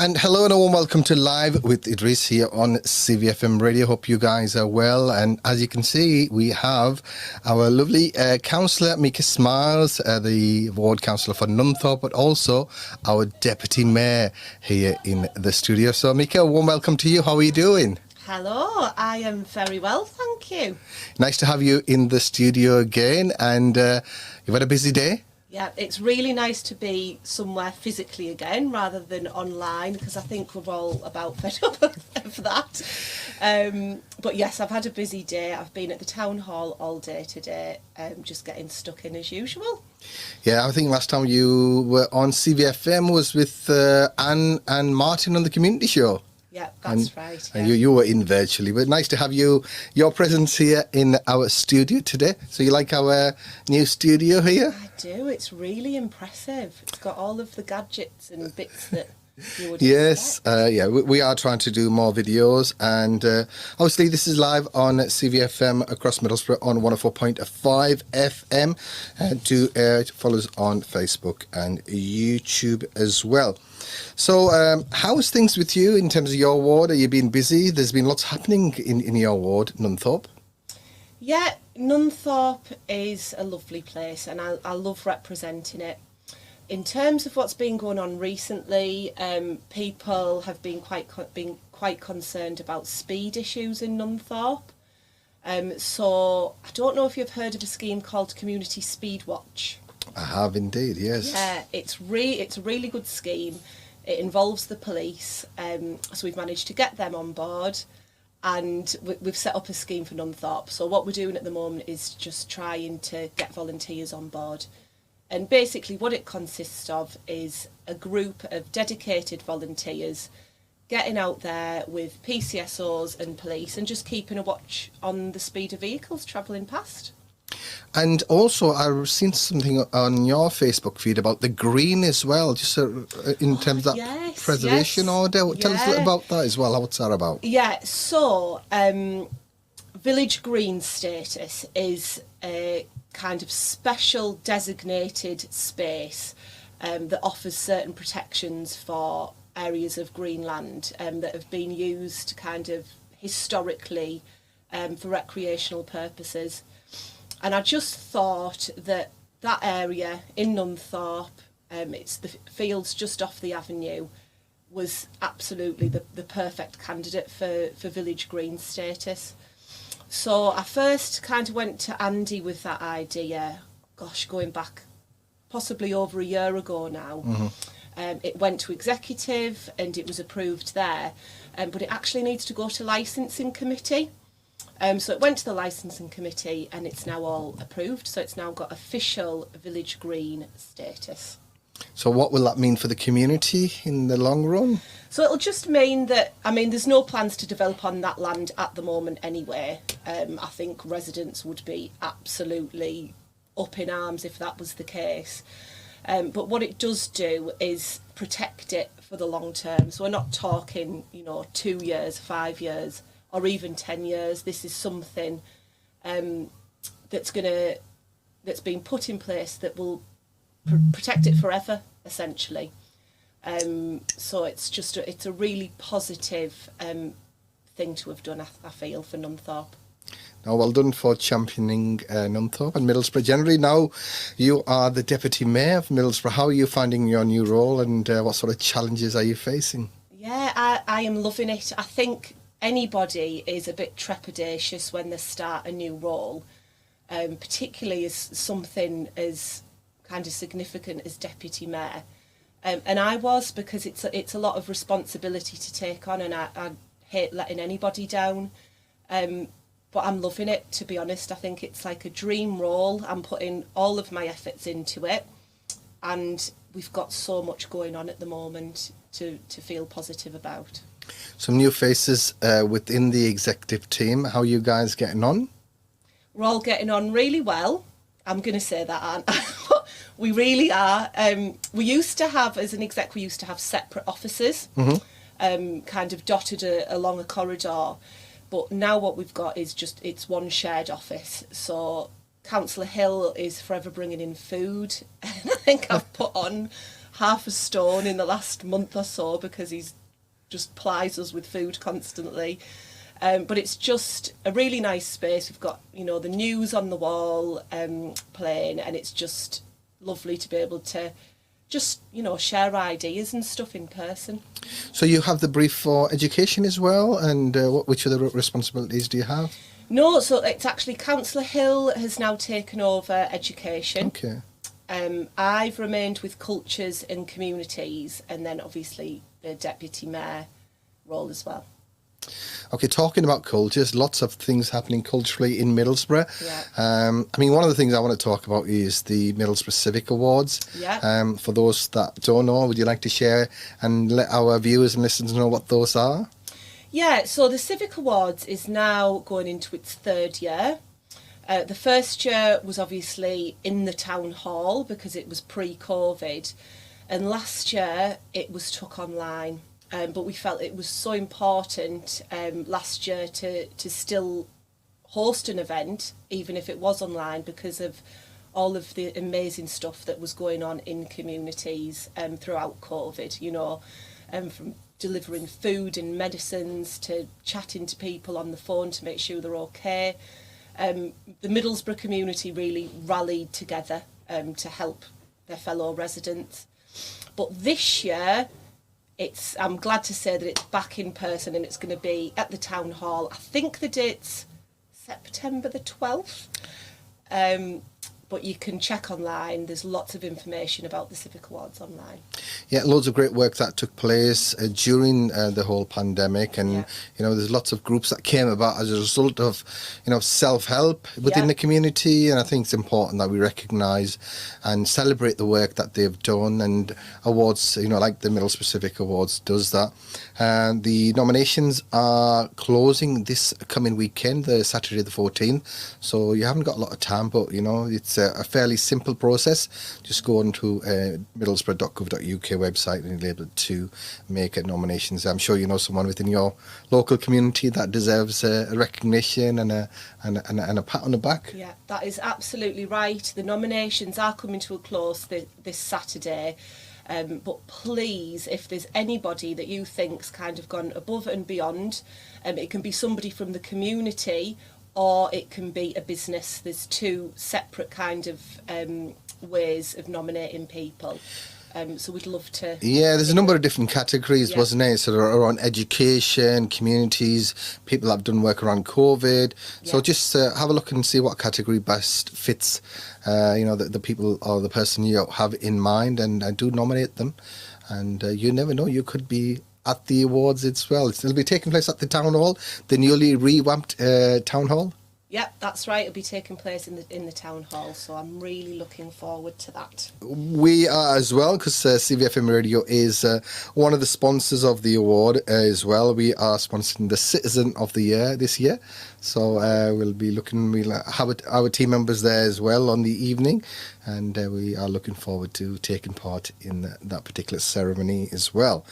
And hello and a warm welcome to Live with Idrees here on CVFM Radio. Hope you guys are well. And as you can see, we have our lovely Councillor Mieka Smiles, the ward councillor for Nunthorpe, but also our Deputy Mayor here in the studio. So Mieka, a warm welcome to you. How are you doing? Hello, I am very well, thank you. Nice to have you in the studio again. And you've had a busy day? Yeah, it's really nice to be somewhere physically again rather than online, because I think we're all about fed up of that. But yes, I've had a busy day. I've been at the town hall all day today, just getting stuck in as usual. Yeah, I think last time you were on CVFM was with Anne and Martin on the community show. Yeah, that's right. Yeah. And you were in virtually, but nice to have your presence here in our studio today. So you like our new studio here? I do. It's really impressive. It's got all of the gadgets and bits that you would Yes, expect. we are trying to do more videos, and obviously this is live on CVFM across Middlesbrough on 104.5 FM. Do follow us on Facebook and YouTube as well. So how's things with you in terms of your ward? Are you been busy? There's been lots happening in your ward, Nunthorpe. Yeah, Nunthorpe is a lovely place, and I love representing it. In terms of what's been going on recently, people have been quite concerned about speed issues in Nunthorpe. So I don't know if you've heard of a scheme called Community Speed Watch. I have indeed, yes. Yeah, it's a really good scheme. It involves the police, so we've managed to get them on board, and we've set up a scheme for Nunthorpe. So what we're doing at the moment is just trying to get volunteers on board. And basically what it consists of is a group of dedicated volunteers getting out there with PCSOs and police and just keeping a watch on the speed of vehicles travelling past. And also, I've seen something on your Facebook feed about the green as well, just in terms of that preservation order. Tell us a little about that as well. What's that about? Yeah, so village green status is a kind of special designated space that offers certain protections for areas of green land that have been used kind of historically for recreational purposes. And I just thought that area in Nunthorpe, it's the fields just off the avenue, was absolutely the perfect candidate for village green status. So I first kind of went to Andy with that idea, going back possibly over a year ago now. Mm-hmm. It went to executive and it was approved there, but it actually needs to go to licensing committee. So it went to the licensing committee and it's now all approved. So it's now got official village green status. So what will that mean for the community in the long run? So it'll just mean that, there's no plans to develop on that land at the moment anyway. I think residents would be absolutely up in arms if that was the case. But what it does do is protect it for the long term. So we're not talking, 2 years, 5 years, or even 10 years. This is something that's been put in place that will protect it forever, essentially. So it's a really positive thing to have done, I feel, for Nunthorpe. Now, well done for championing Nunthorpe and Middlesbrough generally. Now, you are the Deputy Mayor of Middlesbrough. How are you finding your new role, and what sort of challenges are you facing? Yeah, I am loving it. I think anybody is a bit trepidatious when they start a new role, particularly as something as kind of significant as Deputy Mayor. And I was, because it's a lot of responsibility to take on, and I hate letting anybody down. But I'm loving it, to be honest. I think it's like a dream role. I'm putting all of my efforts into it, and we've got so much going on at the moment to feel positive about. Some new faces within the executive team. How are you guys getting on? We're all getting on really well. I'm going to say that, aren't I? We really are. We used to have, as an exec, separate offices, kind of dotted along a corridor. But now what we've got is it's one shared office. So Councillor Hill is forever bringing in food. And I think I've put on half a stone in the last month or so because he's just plies us with food constantly. But it's just a really nice space. We've got, you know, the news on the wall playing, and it's just lovely to be able to just, you know, share ideas and stuff in person. So you have the brief for education as well, and which other responsibilities do you have? No, so it's actually Councillor Hill has now taken over education. Okay. I've remained with cultures and communities, and then obviously the deputy mayor role as well. Okay, talking about cultures, lots of things happening culturally in Middlesbrough. Yeah. I mean, one of the things I want to talk about is the Middlesbrough Civic Awards. Yeah. For those that don't know, would you like to share and let our viewers and listeners know what those are? Yeah, so the Civic Awards is now going into its third year. The first year was obviously in the town hall because it was pre-COVID, and last year it was took online. But we felt it was so important last year to still host an event, even if it was online, because of all of the amazing stuff that was going on in communities throughout COVID, you know, from delivering food and medicines to chatting to people on the phone to make sure they're okay. The Middlesbrough community really rallied together to help their fellow residents. But this year, I'm glad to say that it's back in person and it's going to be at the town hall. I think the date's September the 12th. But you can check online. There's lots of information about the Civic Awards online. Yeah, loads of great work that took place during the whole pandemic, and you know, there's lots of groups that came about as a result of, you know, self-help within the community, and I think it's important that we recognise and celebrate the work that they've done, and awards, you know, like the Middlesbrough Civic Awards does that. The nominations are closing this coming weekend, the Saturday the 14th, so you haven't got a lot of time, but you know, it's a fairly simple process. Just go on to middlesbrough.gov.uk website and you're able to make nominations. I'm sure you know someone within your local community that deserves a recognition and a pat on the back. Yeah, that is absolutely right. The nominations are coming to a close this Saturday. But please, if there's anybody that you think's kind of gone above and beyond, it can be somebody from the community or it can be a business. There's two separate kind of ways of nominating people. So we'd love to... Yeah, there's a number of different categories, wasn't there? So around education, communities, people that have done work around COVID. So just have a look and see what category best fits, you know, the people or the person you have in mind, and do nominate them. And you never know, you could be at the awards as well. It'll be taking place at the town hall, the newly revamped town hall. Yep, that's right. It'll be taking place in the town hall, so I'm really looking forward to that. We are as well, because CVFM Radio is one of the sponsors of the award as well. We are sponsoring the Citizen of the Year this year, so we'll have our team members there as well on the evening, and we are looking forward to taking part in that particular ceremony as well.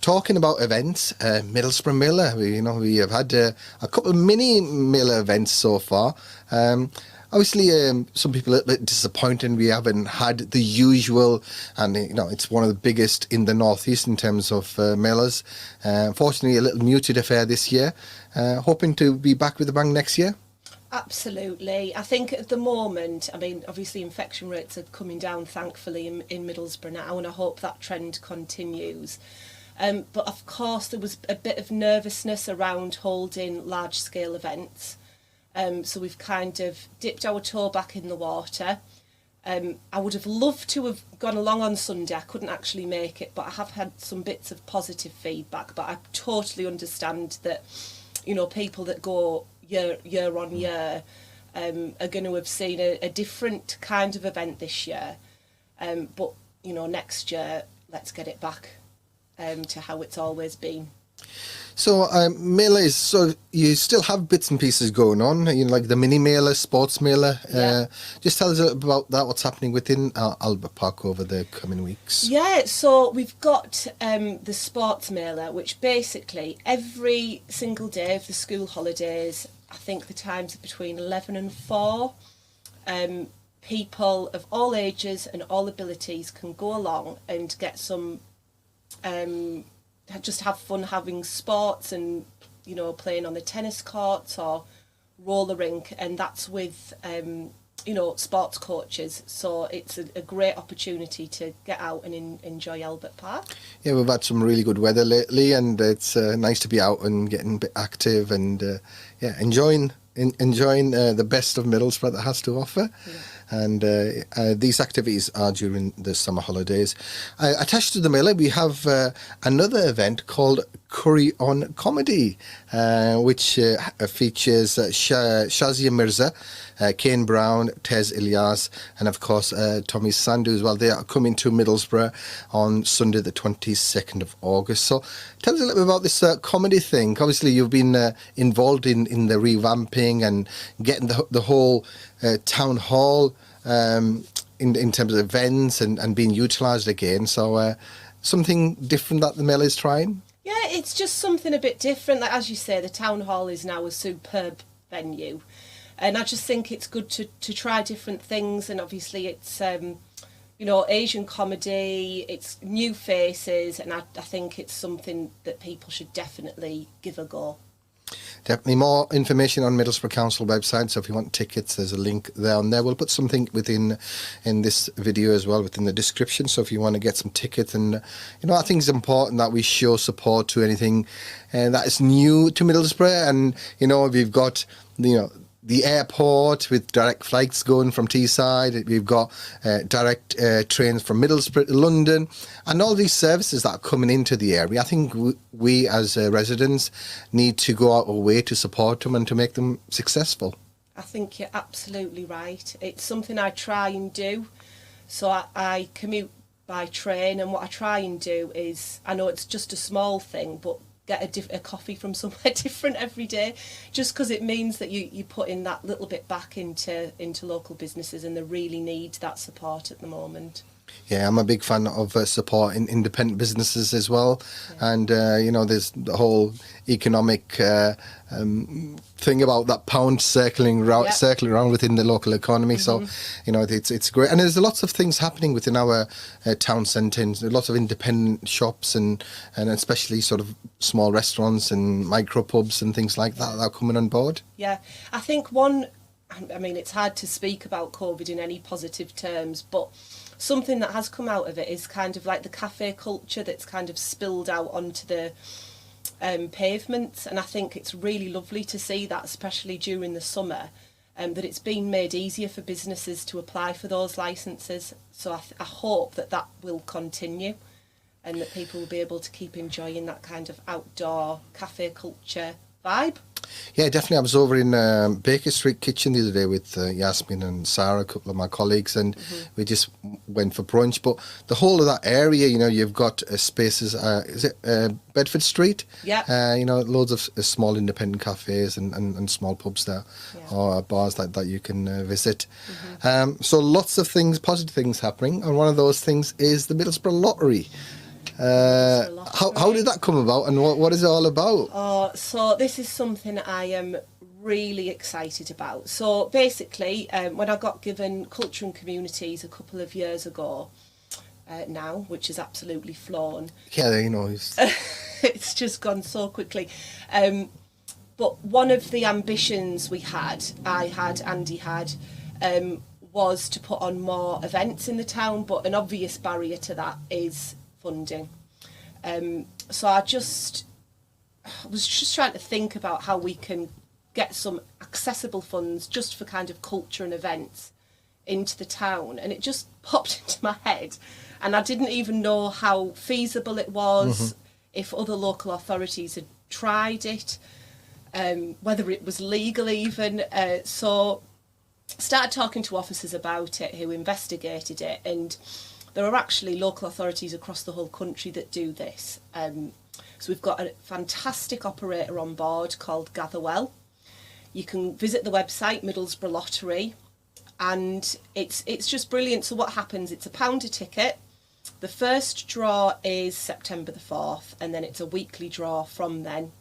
Talking about events, Middlesbrough Miller, we have had a couple of mini Miller events so far. Obviously, some people are a bit disappointed we haven't had the usual, and you know, it's one of the biggest in the northeast in terms of Millers. Unfortunately, a little muted affair this year. Hoping to be back with a bang next year. Absolutely. I think at the moment, I mean, obviously infection rates are coming down, thankfully, in Middlesbrough now, and I hope that trend continues. But of course, there was a bit of nervousness around holding large-scale events. So we've kind of dipped our toe back in the water. I would have loved to have gone along on Sunday. I couldn't actually make it, but I have had some bits of positive feedback. But I totally understand that, you know, people that go year on year are going to have seen a different kind of event this year. But, you know, next year, let's get it back to how it's always been. So mailer is, so you still have bits and pieces going on, you know, like the mini mailer, sports mailer. Just tell us about that, what's happening within Albert Park over the coming weeks. Yeah, so we've got the sports mailer, which basically every single day of the school holidays, I think the times are between 11 and 4. people of all ages and all abilities can go along and get some, just have fun having sports and, you know, playing on the tennis courts or roller rink, and that's with, you know, sports coaches. So it's a great opportunity to get out and enjoy Albert Park. Yeah, we've had some really good weather lately, and it's nice to be out and getting a bit active and enjoying the best of Middlesbrough that has to offer. Yeah. And these activities are during the summer holidays. Attached to the Miller, we have another event called Curry on Comedy, which features Shazia Mirza, Kane Brown, Tez Ilyas, and of course Tommy Sandu as well. They are coming to Middlesbrough on Sunday the 22nd of August. So tell us a little bit about this comedy thing. Obviously you've been involved in the revamping and getting the whole town hall in terms of events and being utilised again. So something different that the Mill is trying? Yeah, it's just something a bit different. Like, as you say, the town hall is now a superb venue, and I just think it's good to try different things. And obviously it's you know, Asian comedy, it's new faces, and I think it's something that people should definitely give a go. Definitely more information on Middlesbrough Council website. So if you want tickets, there's a link there on there. We'll put something in this video as well within the description. So if you want to get some tickets, and you know, I think it's important that we show support to anything that is new to Middlesbrough. And you know, we've got the airport with direct flights going from Teesside. We've got direct trains from Middlesbrough to London, and all these services that are coming into the area. I think we as residents need to go out our way to support them and to make them successful. I think you're absolutely right. It's something I try and do. So I commute by train, and what I try and do is, I know it's just a small thing, but get a coffee from somewhere different every day, just because it means that you put in that little bit back into local businesses, and they really need that support at the moment. Yeah, I'm a big fan of supporting independent businesses as well. Yeah. And, you know, there's the whole economic thing about that pound circling around within the local economy. Mm-hmm. So, you know, it's great. And there's lots of things happening within our town centre. Lots of independent shops and especially sort of small restaurants and micro pubs and things like that are coming on board. Yeah, I think I mean, it's hard to speak about COVID in any positive terms, but something that has come out of it is kind of like the cafe culture that's kind of spilled out onto the pavements, and I think it's really lovely to see that, especially during the summer, that it's been made easier for businesses to apply for those licences. So I hope that will continue, and that people will be able to keep enjoying that kind of outdoor cafe culture vibe. Yeah, definitely. I was over in Baker Street Kitchen the other day with Yasmin and Sarah, a couple of my colleagues, and we just went for brunch. But the whole of that area, you know, you've got spaces, is it Bedford Street? Yeah. You know, loads of small independent cafes and small pubs there, or bars like that you can visit. So lots of things, positive things happening, and one of those things is the Middlesbrough Lottery. How did that come about, and what is it all about? So this is something I am really excited about. So basically, when I got given Culture and Communities a couple of years ago now, which is absolutely flown. Yeah, you know. It's just gone so quickly. But one of the ambitions I had, Andy had, was to put on more events in the town, but an obvious barrier to that is funding. So I was just trying to think about how we can get some accessible funds just for kind of culture and events into the town, and it just popped into my head, and I didn't even know how feasible it was, if other local authorities had tried it, whether it was legal even. So started talking to officers about it who investigated it, and there are actually local authorities across the whole country that do this. So we've got a fantastic operator on board called Gatherwell. You can visit the website, Middlesbrough Lottery, and it's just brilliant. So what happens, it's £1 a ticket. The first draw is September the 4th, and then it's a weekly draw from then.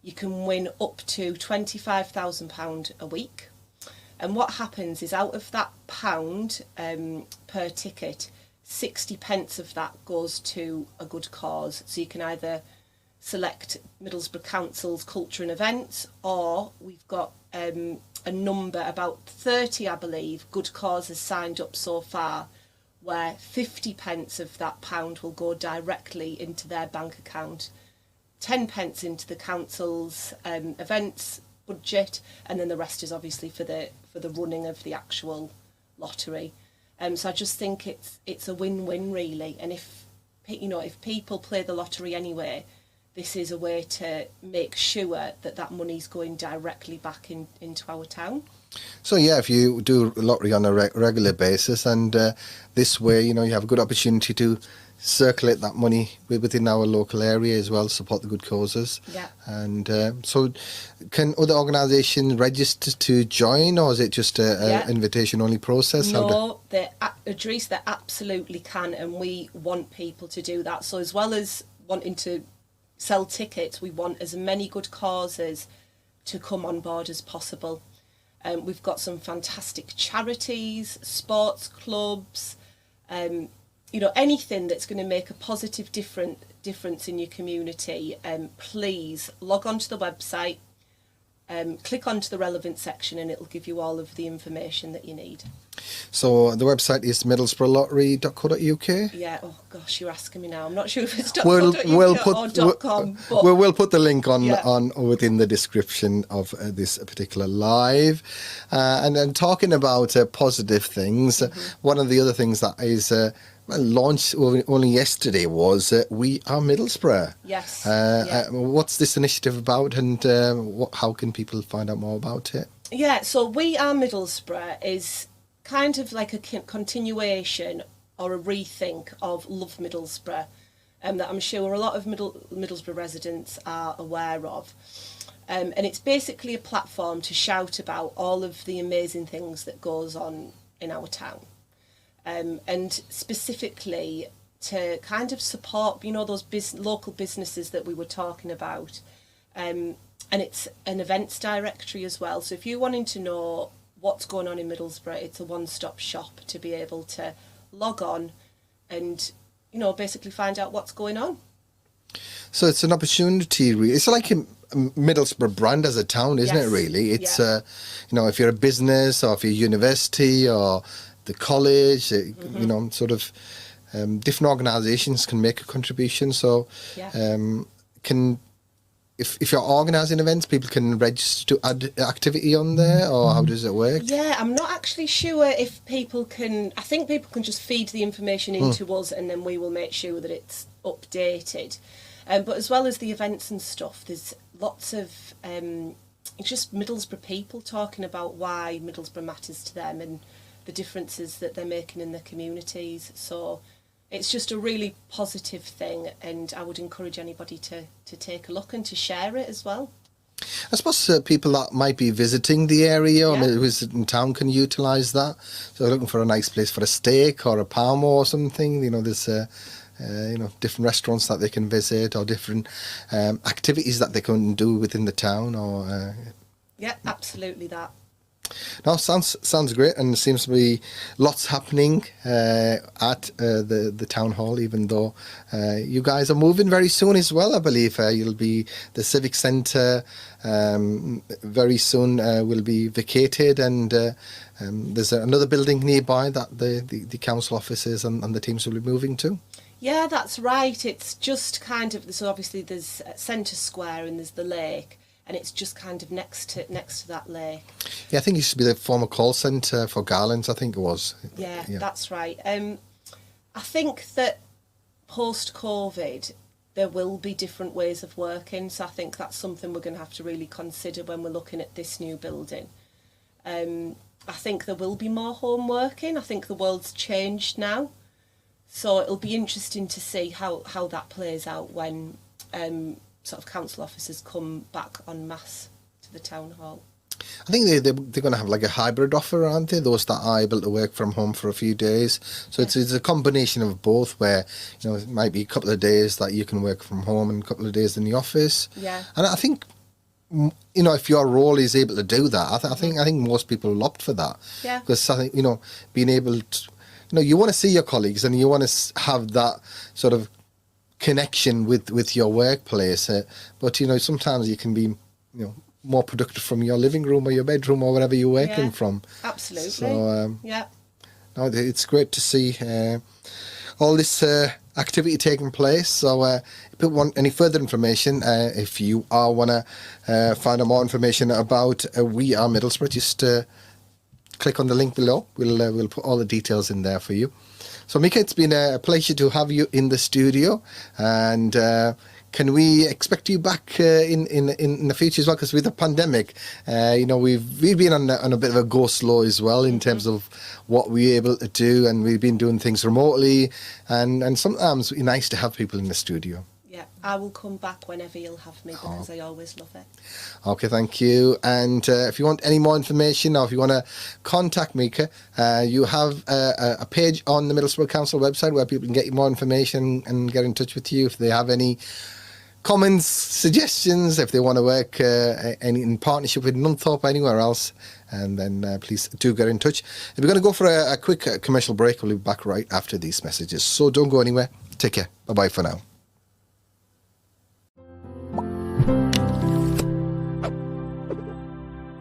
You can win up to £25,000 a week. And what happens is out of that £1 per ticket, 60 pence of that goes to a good cause. So you can either select Middlesbrough Council's culture and events, or we've got a number, about 30 I believe, good causes signed up so far, where 50 pence of that £1 will go directly into their bank account, 10 pence into the council's events budget, and then the rest is obviously for the running of the actual lottery. So I just think it's a win-win really, and if people play the lottery anyway, this is a way to make sure that money's going directly back into our town. So yeah, if you do lottery on a regular basis, and this way, you have a good opportunity to circulate that money within our local area as well, support the good causes. Yeah. And so can other organisations register to join, or is it just an invitation-only process? No, Idrees, they absolutely can, and we want people to do that. So as well as wanting to sell tickets, we want as many good causes to come on board as possible. We've got some fantastic charities, sports clubs, anything that's going to make a positive difference in your community. Please log on to the website, click onto the relevant section, and it'll give you all of the information that you need. So the website is middlesbroughlottery.co.uk? Yeah, oh gosh, you're asking me now. I'm not sure if it's We'll .com. But we'll put the link on within the description of this particular live. And then talking about positive things, one of the other things that is launched only yesterday was We Are Middlesbrough. Yes. What's this initiative about, and how can people find out more about it? Yeah, so We Are Middlesbrough is kind of like a continuation or a rethink of Love Middlesbrough, that I'm sure a lot of Middlesbrough residents are aware of. And it's basically a platform to shout about all of the amazing things that goes on in our town. And specifically to kind of support, those local businesses that we were talking about. And it's an events directory as well. So if you're wanting to know what's going on in Middlesbrough, it's a one-stop shop to be able to log on and, basically find out what's going on. So it's an opportunity. It's like a Middlesbrough brand as a town, isn't it, really? It's, if you're a business, or if you're a university, or the college, sort of different organisations can make a contribution. So if you're organising events, people can register to add activity on there, or how does it work? Yeah, I'm not actually sure if people can. I think people can just feed the information into us, and then we will make sure that it's updated. But as well as the events and stuff, there's lots of just Middlesbrough people talking about why Middlesbrough matters to them and the differences that they're making in their communities. So it's just a really positive thing, and I would encourage anybody to take a look and to share it as well. I suppose people that might be visiting the area or who's in town can utilise that. So looking for a nice place for a steak or a palmo or something, there's different restaurants that they can visit, or different activities that they can do within the town. Or absolutely that. No, sounds great, and there seems to be lots happening at the town hall, even though you guys are moving very soon as well, I believe. You'll be the Civic Centre very soon will be vacated, and there's another building nearby that the council offices and the teams will be moving to. Yeah, that's right. It's just kind of, so obviously there's Centre Square and there's the lake, and it's just kind of next to that lake. Yeah, I think it used to be the former call centre for Garland's, I think it was. Yeah, that's right. I think that post-COVID, there will be different ways of working, so I think that's something we're going to have to really consider when we're looking at this new building. I think there will be more home working. I think the world's changed now, so it'll be interesting to see how that plays out when sort of council officers come back en masse to the town hall. I think they're going to have like a hybrid offer, aren't they? Those that are able to work from home for a few days. So it's a combination of both, where it might be a couple of days that you can work from home and a couple of days in the office. Yeah. And I think if your role is able to do that, I think most people will opt for that. Yeah. Because I think, being able to, you want to see your colleagues and you want to have that sort of connection with your workplace. But, sometimes you can be, more productive from your living room or your bedroom or wherever you're working from. Absolutely. So, yeah. No, it's great to see all this activity taking place. So if you want any further information, if you want to find out more information about We Are Middlesbrough, just click on the link below. We'll put all the details in there for you. So Mieka, it's been a pleasure to have you in the studio, and can we expect you back in the future as well? Because with the pandemic, we've been on a bit of a go slow as well in terms of what we're able to do, and we've been doing things remotely, and sometimes it's nice to have people in the studio. Yeah, I will come back whenever you'll have me, because I always love it. Okay, thank you. And if you want any more information, or if you want to contact Mieka, you have a page on the Middlesbrough Council website where people can get you more information and get in touch with you if they have any comments, suggestions, if they want to work in partnership with Nunthorpe or anywhere else. And then please do get in touch. We're going to go for a quick commercial break. We'll be back right after these messages. So don't go anywhere. Take care. Bye-bye for now.